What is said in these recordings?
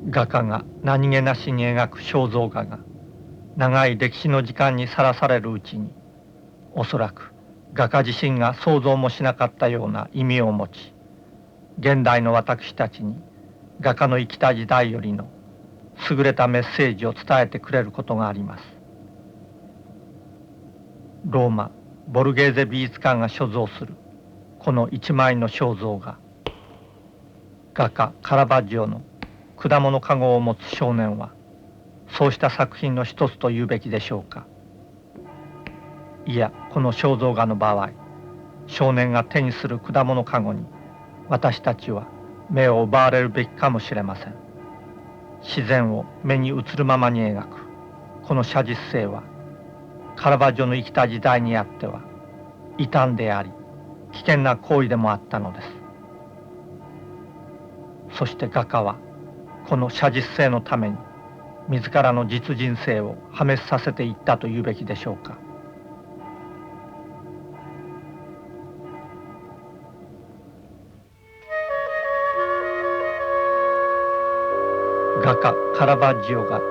画家が何気なしに描く肖像画が長い歴史の時間にさらされるうちに、おそらく画家自身が想像もしなかったような意味を持ち、現代の私たちに画家の生きた時代よりの優れたメッセージを伝えてくれることがあります。ローマ・ボルゲーゼ美術館が所蔵するこの一枚の肖像画、画家カラバッジョの果物かごを持つ少年は、そうした作品の一つと言うべきでしょうか。いや、この肖像画の場合、少年が手にする果物かごに私たちは目を奪われるべきかもしれません。自然を目に映るままに描くこの写実性は、カラバッジョの生きた時代にあっては異端であり危険な行為でもあったのです。そして画家はこの写実性のために自らの実人生を破滅させていったと言うべきでしょうか。画家カラバッジョが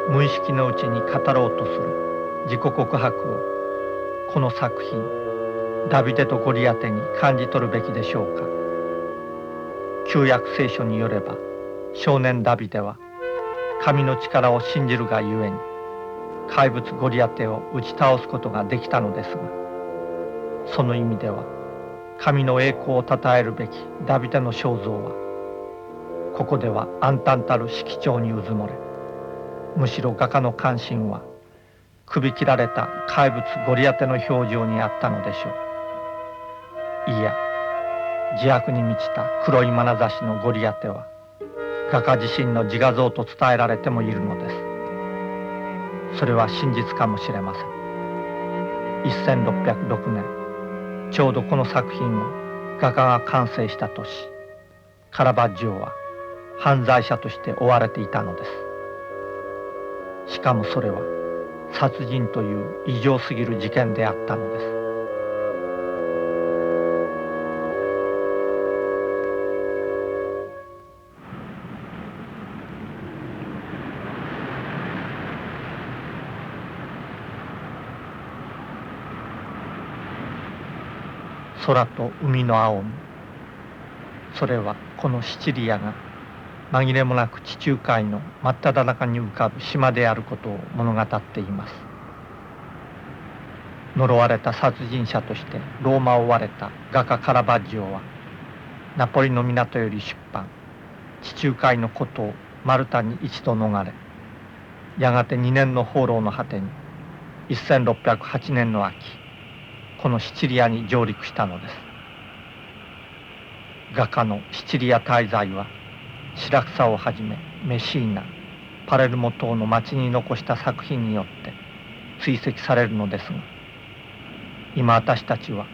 無意識のうちに語ろうとする自己告白を、この作品ダビデとゴリアテに感じ取るべきでしょうか。旧約聖書によれば、少年ダビデは神の力を信じるがゆえに怪物ゴリアテを打ち倒すことができたのですが、その意味では神の栄光をたたえるべきダビデの肖像は、ここでは暗淡たる色調にうずもれ、むしろ画家の関心は首切られた怪物ゴリアテの表情にあったのでしょう。いや、自悪に満ちた黒い眼差しのゴリアテは画家自身の自画像と伝えられてもいるのです。それは真実かもしれません。1606年、ちょうどこの作品を画家が完成した年、カラバッジョは犯罪者として追われていたのです。しかもそれは殺人という異常すぎる事件であったのです。空と海の青み、それはこのシチリアが紛れもなく地中海の真っ只中に浮かぶ島であることを物語っています。呪われた殺人者としてローマを追われた画家カラバッジョは、ナポリの港より出版、地中海の孤島マルタに一度逃れ、やがて2年の放浪の果てに1608年の秋、このシチリアに上陸したのです。画家のシチリア滞在は、白草をはじめメシーナ、パレルモ島の町に残した作品によって追跡されるのですが、今私たちは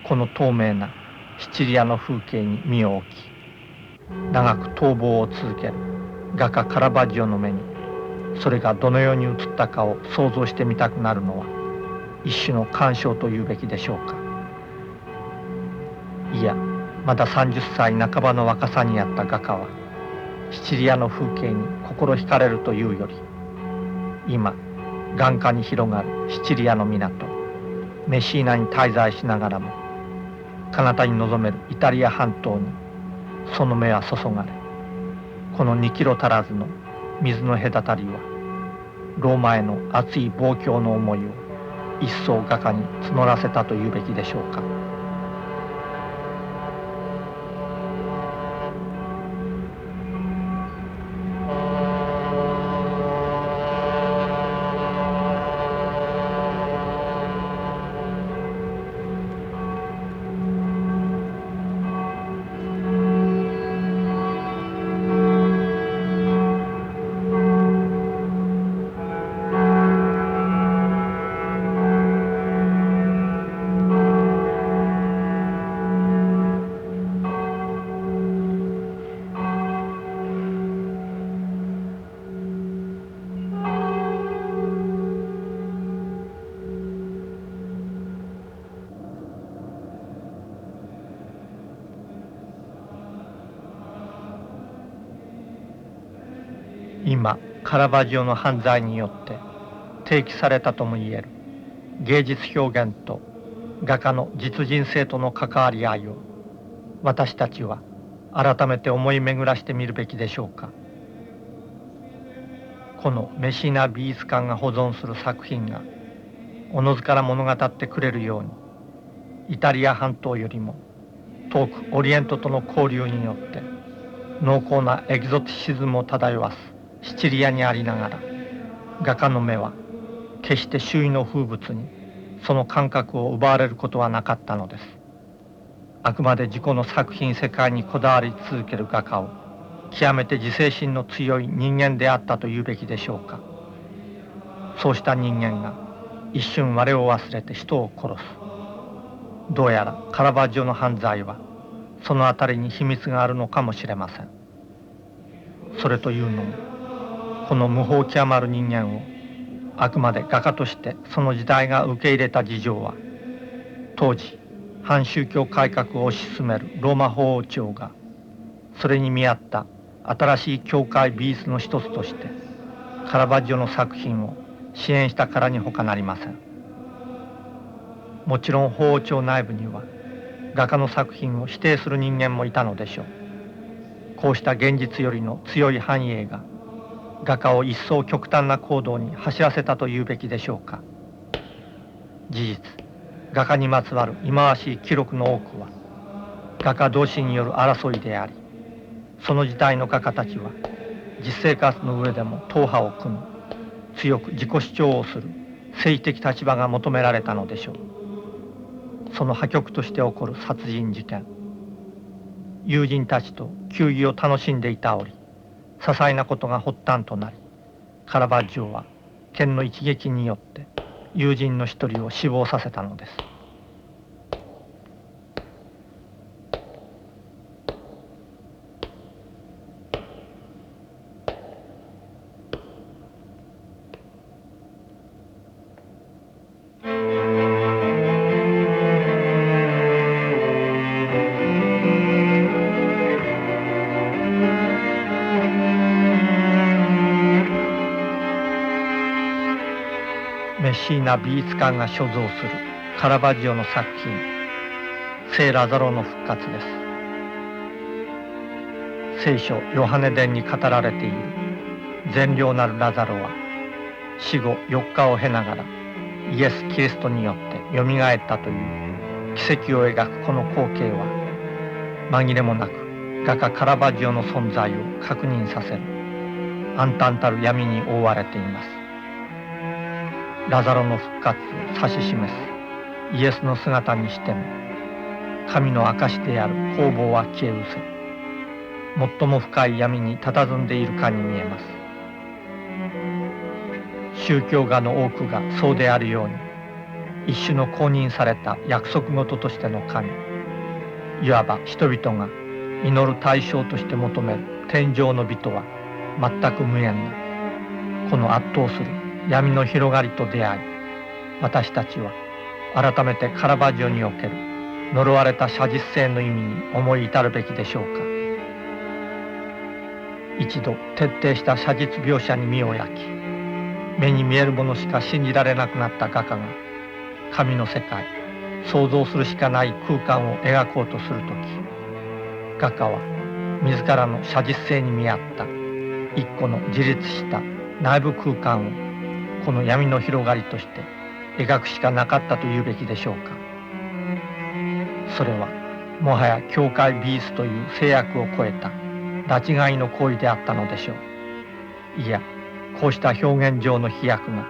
この透明なシチリアの風景に身を置き、長く逃亡を続ける画家カラバッジョの目にそれがどのように映ったかを想像してみたくなるのは、一種の感傷というべきでしょうか。いや、まだ30歳半ばの若さにあった画家は、シチリアの風景に心惹かれるというより、今眼下に広がるシチリアの港メシーナに滞在しながらも、彼方に望めるイタリア半島にその目は注がれ、この2キロ足らずの水の隔たりは、ローマへの熱い望郷の思いを一層画家に募らせたというべきでしょうか。今カラバジオの犯罪によって提起されたとも言える芸術表現と画家の実人性との関わり合いを私たちは改めて思い巡らしてみるべきでしょうか。このメシーナ美術館が保存する作品がおのずから物語ってくれるように、イタリア半島よりも遠くオリエントとの交流によって濃厚なエキゾティシズムを漂わすシチリアにありながら、画家の目は決して周囲の風物にその感覚を奪われることはなかったのです。あくまで自己の作品世界にこだわり続ける画家を極めて自制心の強い人間であったと言うべきでしょうか。そうした人間が一瞬我を忘れて人を殺す。どうやらカラバッジョの犯罪はそのあたりに秘密があるのかもしれません。それというのも、この無法極まる人間をあくまで画家としてその時代が受け入れた事情は、当時反宗教改革を推し進めるローマ法王朝がそれに見合った新しい教会美術の一つとしてカラバッジョの作品を支援したからに他なりません。もちろん法王朝内部には画家の作品を否定する人間もいたのでしょう。こうした現実よりの強い反映が画家を一層極端な行動に走らせたというべきでしょうか。事実、画家にまつわる忌まわしい記録の多くは画家同士による争いであり、その時代の画家たちは実生活の上でも党派を組み、強く自己主張をする政治的立場が求められたのでしょう。その破局として起こる殺人事件、友人たちと球技を楽しんでいた折、些細なことが発端となり、カラバッジョは剣の一撃によって友人の一人を死亡させたのです。メッシーナ美術館が所蔵するカラバッジョの作品、聖ラザロの復活です。聖書ヨハネ伝に語られている善良なるラザロは死後4日を経ながらイエス・キリストによってよみがえったという奇跡を描くこの光景は、紛れもなく画家カラバッジョの存在を確認させる暗淡たる闇に覆われています。ラザロの復活を指し示すイエスの姿にしても、神の証である方々は消え失せ、最も深い闇に佇んでいるかに見えます。宗教画の多くがそうであるように、一種の公認された約束事としての神、いわば人々が祈る対象として求める天上の美とは全く無縁なこの圧倒する闇の広がりと出会い、私たちは改めてカラバッジョにおける呪われた写実性の意味に思い至るべきでしょうか。一度徹底した写実描写に身を焼き、目に見えるものしか信じられなくなった画家が神の世界、想像するしかない空間を描こうとするとき、画家は自らの写実性に見合った一個の自立した内部空間をこの闇の広がりとして描くしかなかったというべきでしょうか。それはもはや教会美術という制約を超えた拉致いの行為であったのでしょう。いや、こうした表現上の飛躍が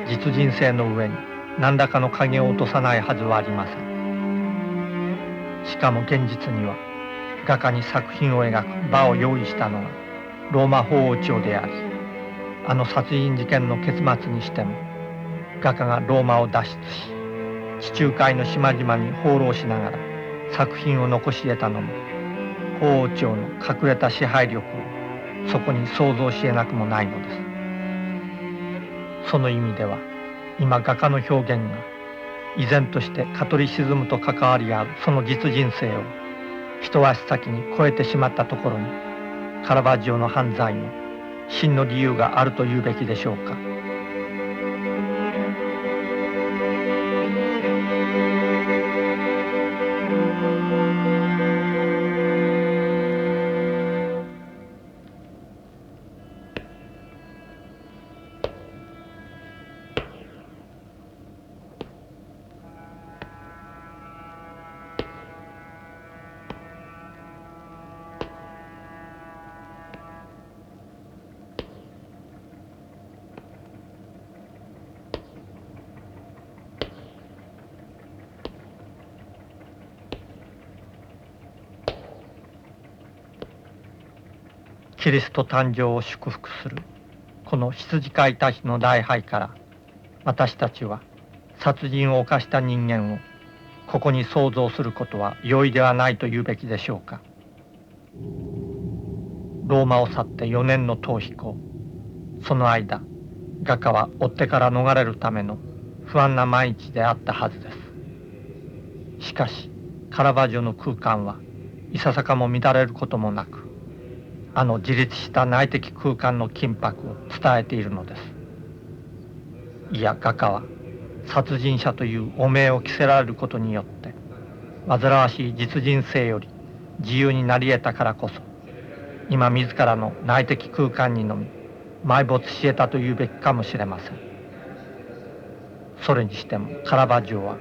実人性の上に何らかの影を落とさないはずはありません。しかも現実には画家に作品を描く場を用意したのがローマ法王朝であり、あの殺人事件の結末にしても画家がローマを脱出し、地中海の島々に放浪しながら作品を残し得たのも、法王朝の隠れた支配力をそこに想像し得なくもないのです。その意味では今画家の表現が依然としてカトリシズムと関わり合うその実人性を一足先に超えてしまったところに、カラバッジョの犯罪も真の理由があると言うべきでしょうか。キリスト誕生を祝福するこの羊飼いたちの礼拝から、私たちは殺人を犯した人間をここに想像することは容易ではないと言うべきでしょうか。ローマを去って4年の逃避行、その間画家は追っ手から逃れるための不安な毎日であったはずです。しかしカラバジョの空間はいささかも乱れることもなく、あの自立した内的空間の緊迫を伝えているのです。いや、画家は殺人者という汚名を着せられることによって煩わしい実人性より自由になり得たからこそ、今自らの内的空間にのみ埋没し得たと言うべきかもしれません。それにしてもカラバッジョは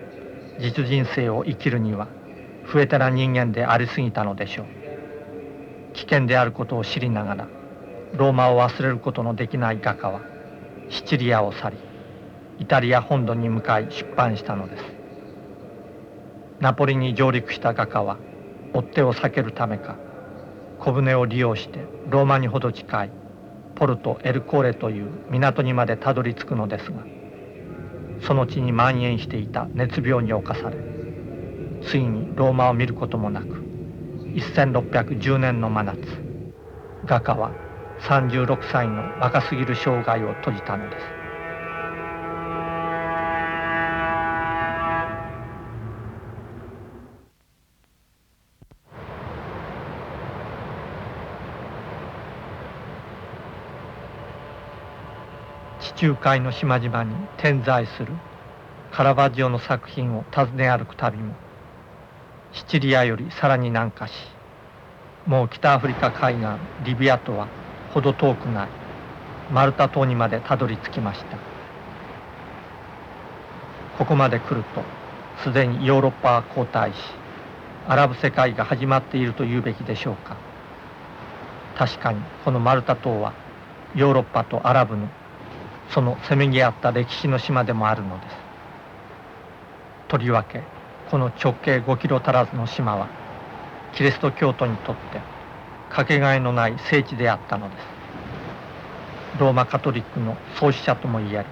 実人性を生きるには不得手な人間でありすぎたのでしょう。危険であることを知りながらローマを忘れることのできない画家はシチリアを去り、イタリア本土に向かい出版したのです。ナポリに上陸した画家は追っ手を避けるためか、小舟を利用してローマにほど近いポルト・エルコーレという港にまでたどり着くのですが、その地に蔓延していた熱病に侵され、ついにローマを見ることもなく、1610年の真夏、画家は36歳の若すぎる生涯を閉じたのです。地中海の島々に点在するカラバッジョの作品を訪ね歩く旅も、シチリアよりさらに南下し、もう北アフリカ海岸リビアとはほど遠くないマルタ島にまでたどり着きました。ここまで来るとすでにヨーロッパは後退し、アラブ世界が始まっていると言うべきでしょうか。確かにこのマルタ島はヨーロッパとアラブのそのせめぎ合った歴史の島でもあるのです。とりわけこの直径5キロ足らずの島はキリスト教徒にとってかけがえのない聖地であったのです。ローマカトリックの創始者ともいえる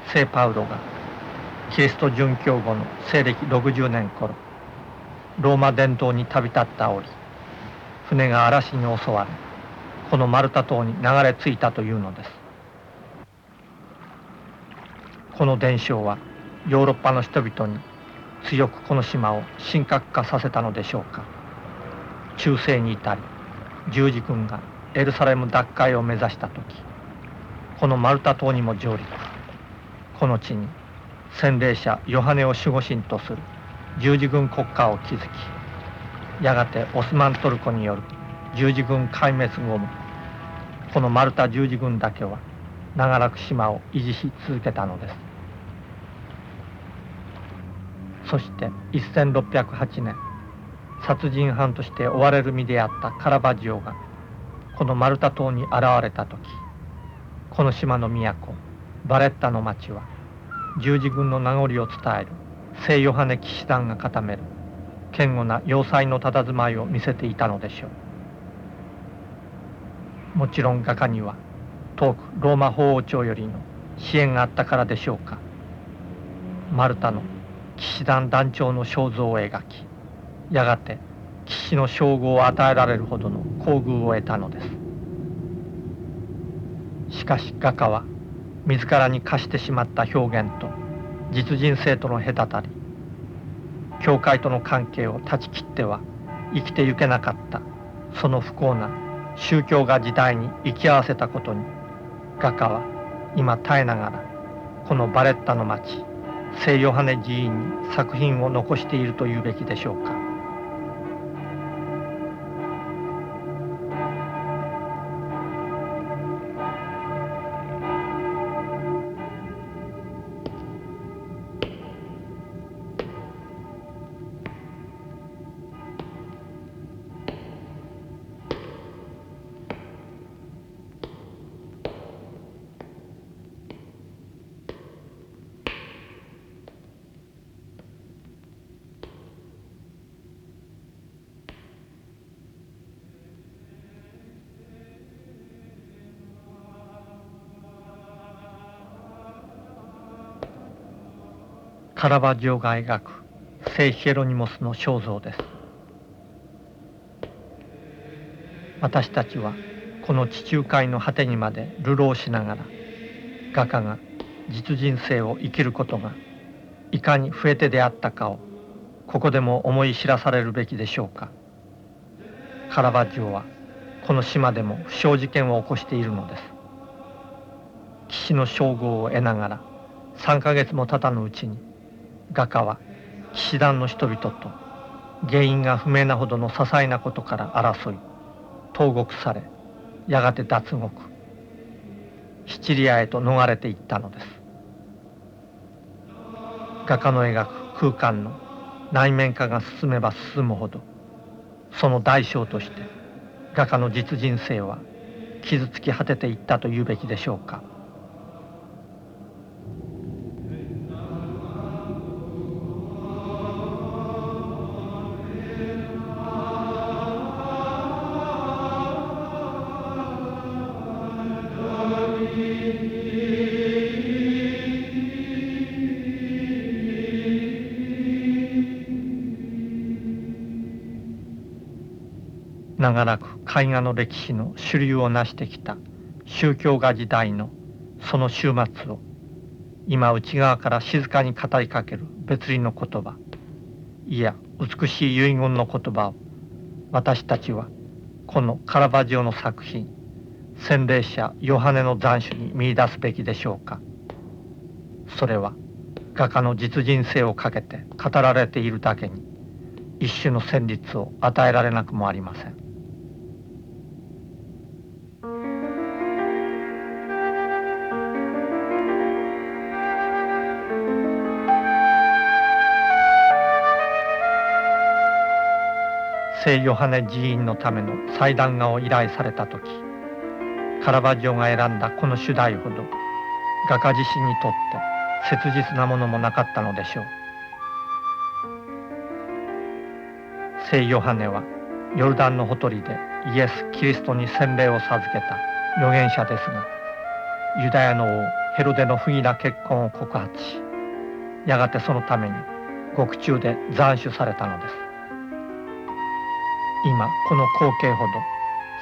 聖パウロがキリスト殉教後の西暦60年頃、ローマ伝統に旅立った折、船が嵐に襲われこのマルタ島に流れ着いたというのです。この伝承はヨーロッパの人々に強くこの島を神格化させたのでしょうか。中世に至り十字軍がエルサレム奪回を目指した時、このマルタ島にも上陸、この地に洗礼者ヨハネを守護神とする十字軍国家を築き、やがてオスマントルコによる十字軍壊滅後もこのマルタ十字軍だけは長らく島を維持し続けたのです。そして1608年、殺人犯として追われる身であったカラバッジョがこのマルタ島に現れた時、この島の都バレッタの町は十字軍の名残を伝える聖ヨハネ騎士団が固める堅固な要塞の佇まいを見せていたのでしょう。もちろん画家には遠くローマ法王朝よりの支援があったからでしょうか。マルタの騎士団団長の肖像を描き、やがて騎士の称号を与えられるほどの厚遇を得たのです。しかし画家は自らに課してしまった表現と実人性との隔たり、教会との関係を断ち切っては生きてゆけなかったその不幸な宗教が時代に生き合わせたことに画家は今絶えながらこのバレッタの町聖ヨハネ寺院に作品を残しているというべきでしょうか。カラバッジョが描く聖ヒエロニモスの肖像です。私たちはこの地中海の果てにまで流浪しながら画家が実人生を生きることがいかに不得手であったかをここでも思い知らされるべきでしょうか。カラバッジョはこの島でも不祥事件を起こしているのです。騎士の称号を得ながら3ヶ月も経たぬうちに画家は騎士団の人々と原因が不明なほどの些細なことから争い投獄されやがて脱獄シチリアへと逃れていったのです。画家の描く空間の内面化が進めば進むほどその代償として画家の実人生は傷つき果てていったというべきでしょうか。長らく絵画の歴史の主流を成してきた宗教画時代のその終末を今内側から静かに語りかける別離の言葉いや美しい遺言の言葉を私たちはこのカラバジオの作品洗礼者ヨハネの斬首に見出すべきでしょうか。それは画家の実人生をかけて語られているだけに一種の旋律を与えられなくもありません。聖ヨハネ寺院のための祭壇画を依頼された時カラバッジョが選んだこの主題ほど画家自身にとって切実なものもなかったのでしょう。聖ヨハネはヨルダンのほとりでイエス・キリストに洗礼を授けた預言者ですがユダヤの王ヘロデの不義な結婚を告発しやがてそのために獄中で斬首されたのです。今この光景ほど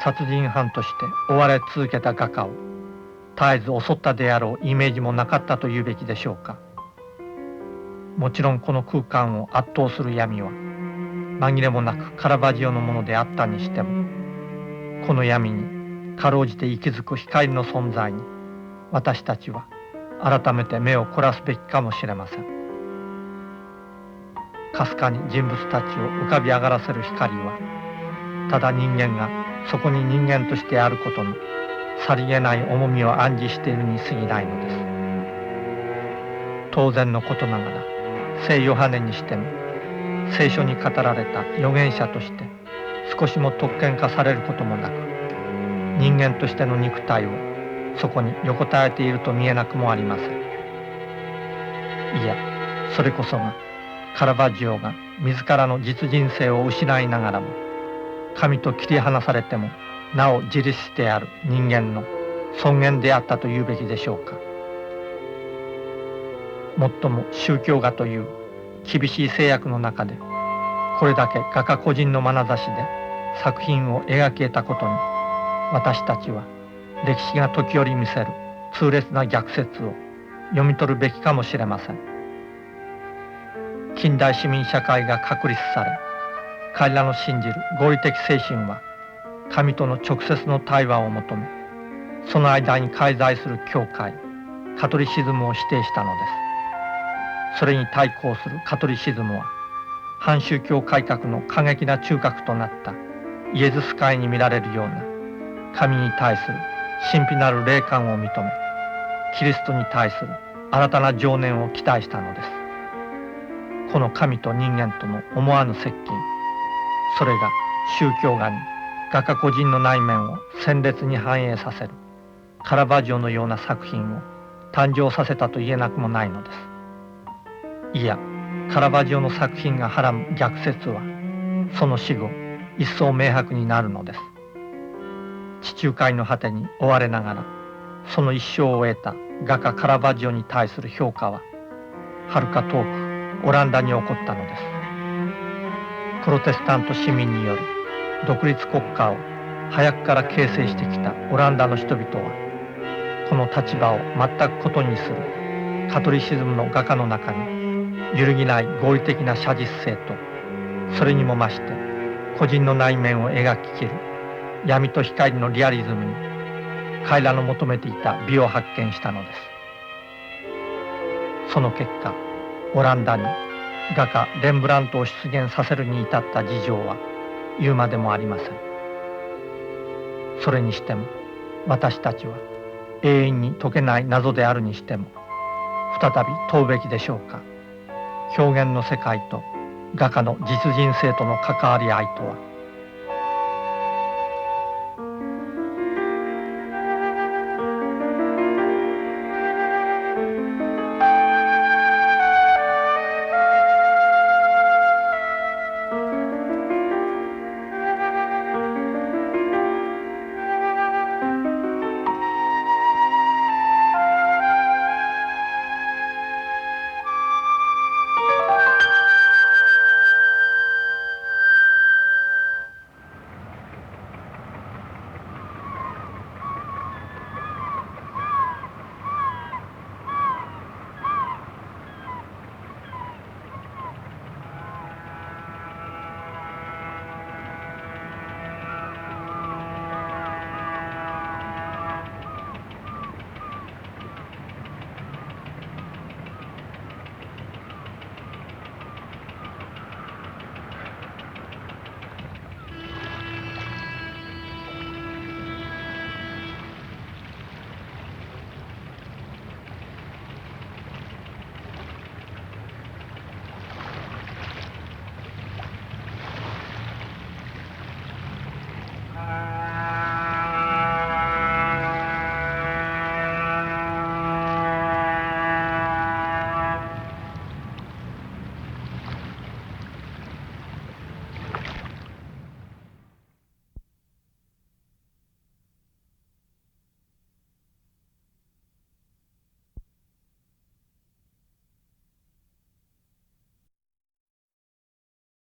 殺人犯として追われ続けた画家を絶えず襲ったであろうイメージもなかったというべきでしょうか。もちろんこの空間を圧倒する闇は紛れもなくカラバジオのものであったにしてもこの闇にかろうじて息づく光の存在に私たちは改めて目を凝らすべきかもしれません。かすかに人物たちを浮かび上がらせる光はただ人間がそこに人間としてあることのさりげない重みを暗示しているに過ぎないのです。当然のことながら聖ヨハネにしても聖書に語られた預言者として少しも特権化されることもなく人間としての肉体をそこに横たえていると見えなくもありません。いやそれこそがカラバッジョが自らの実人生を失いながらも神と切り離されてもなお自立してある人間の尊厳であったというべきでしょうか。もっとも宗教画という厳しい制約の中でこれだけ画家個人の眼差しで作品を描き得たことに私たちは歴史が時折見せる痛烈な逆説を読み取るべきかもしれません。近代市民社会が確立され彼らの信じる合理的精神は神との直接の対話を求めその間に介在する教会カトリシズムを否定したのです。それに対抗するカトリシズムは反宗教改革の過激な中核となったイエズス会に見られるような神に対する神秘なる霊感を認め、キリストに対する新たな情念を期待したのです。この神と人間との思わぬ接近、それが宗教画に画家個人の内面を鮮烈に反映させるカラバジオのような作品を誕生させたと言えなくもないのです。いや、カラバジオの作品がはらむ逆説はその死後一層明白になるのです。地中海の果てに追われながらその一生を終えた画家カラバジオに対する評価ははるか遠くオランダに起こったのです。プロテスタント市民による独立国家を早くから形成してきたオランダの人々はこの立場を全く異にするカトリシズムの画家の中に揺るぎない合理的な写実性と、それにも増して個人の内面を描ききる闇と光のリアリズムに彼らの求めていた美を発見したのです。その結果、オランダに画家レンブラントを出現させるに至った事情は言うまでもありません。それにしても私たちは永遠に解けない謎であるにしても再び問うべきでしょうか。表現の世界と画家の実人性との関わり合いとは